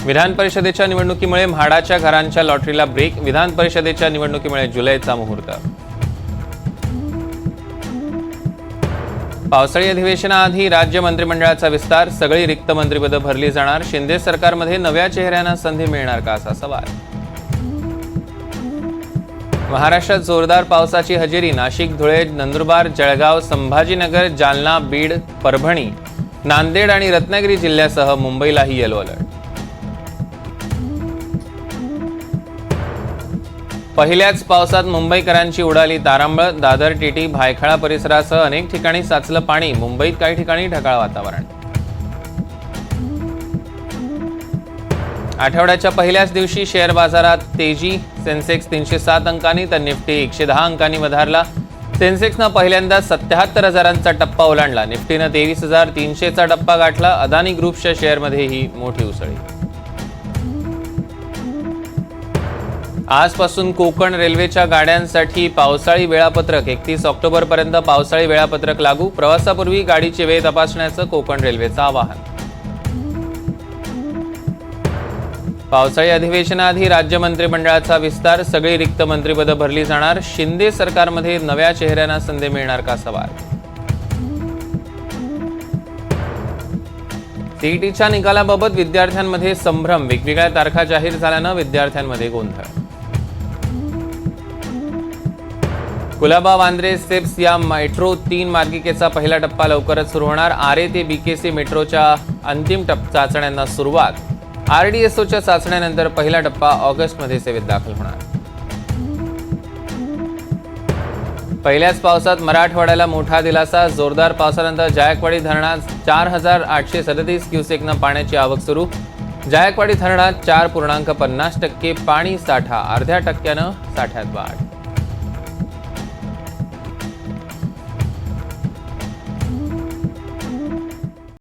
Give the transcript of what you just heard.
विधान परिषदेच्या निवडणुकीमुळे म्हाडाच्या घरांच्या लॉटरीला ब्रेक. विधान परिषदेच्या निवडणुकीमुळे जुलैचा मुहूर्त. पावसाळी अधिवेशनाआधी राज्य मंत्रिमंडळाचा विस्तार. सगळी रिक्त मंत्रिपदं भरली जाणार. शिंदे सरकारमध्ये नव्या चेहऱ्यांना संधी मिळणार का, असा सवाल. महाराष्ट्रात जोरदार पावसाची हजेरी. नाशिक, धुळे, नंदुरबार, जळगाव, संभाजीनगर, जालना, बीड, परभणी, नांदेड आणि रत्नागिरी जिल्ह्यासह मुंबईलाही येलो अलर्ट. पहिल्याच पावसात मुंबईकरांची उडाली तारांबळ. दादर, टीटी, भायखळा परिसरासह अनेक ठिकाणी साचलं पाणी. मुंबईत काही ठिकाणी ढगाळ वातावरण. आठवड्याच्या पहिल्याच दिवशी शेअर बाजारात तेजी. सेन्सेक्स 307 अंकांनी तर निफ्टी 110 अंकांनी वधारला. सेन्सेक्सनं पहिल्यांदा 77,000चा टप्पा ओलांडला. निफ्टीनं 23,300चा टप्पा गाठला. अदानी ग्रुपच्या शेअरमध्येही मोठी उसळी. आजपासून कोकण रेल्वेच्या गाड्यांसाठी पावसाळी वेळापत्रक. 31 ऑक्टोबरपर्यंत पावसाळी वेळापत्रक लागू. प्रवासापूर्वी गाडीची वेळ तपासण्याचं कोकण रेल्वेचं आवाहन. पावसाळी अधिवेशनाआधी राज्य मंत्रिमंडळाचा विस्तार. सगळी रिक्त मंत्रिपदं भरली जाणार. शिंदे सरकारमध्ये नव्या चेहऱ्यांना संधी मिळणार का, सवाल. सीईटीच्या निकालाबाबत विद्यार्थ्यांमध्ये संभ्रम. वेगवेगळ्या तारखा जाहीर झाल्यानं विद्यार्थ्यांमध्ये गोंधळ. कुलाबा, वांद्रे, स्टेप्स या मेट्रो 3 मार्गिकेचा पहिला टप्पा लवकरच सुरू होणार. आरे ते बीकेसी मेट्रोच्या अंतिम चाचण्यांना सुरुवात. आरडीएसओच्या चाचण्यानंतर पहिला टप्पा ऑगस्टमध्ये सेवेत दाखल होणार. पहिल्याच पावसात मराठवाड्याला मोठा दिलासा. जोरदार पावसानंतर जायकवाडी धरणात 4,837 क्युसेकनं पाण्याची आवक सुरू. जायकवाडी धरणात 4.50% पाणी साठा. अर्ध्या टक्क्यानं साठ्यात वाढ.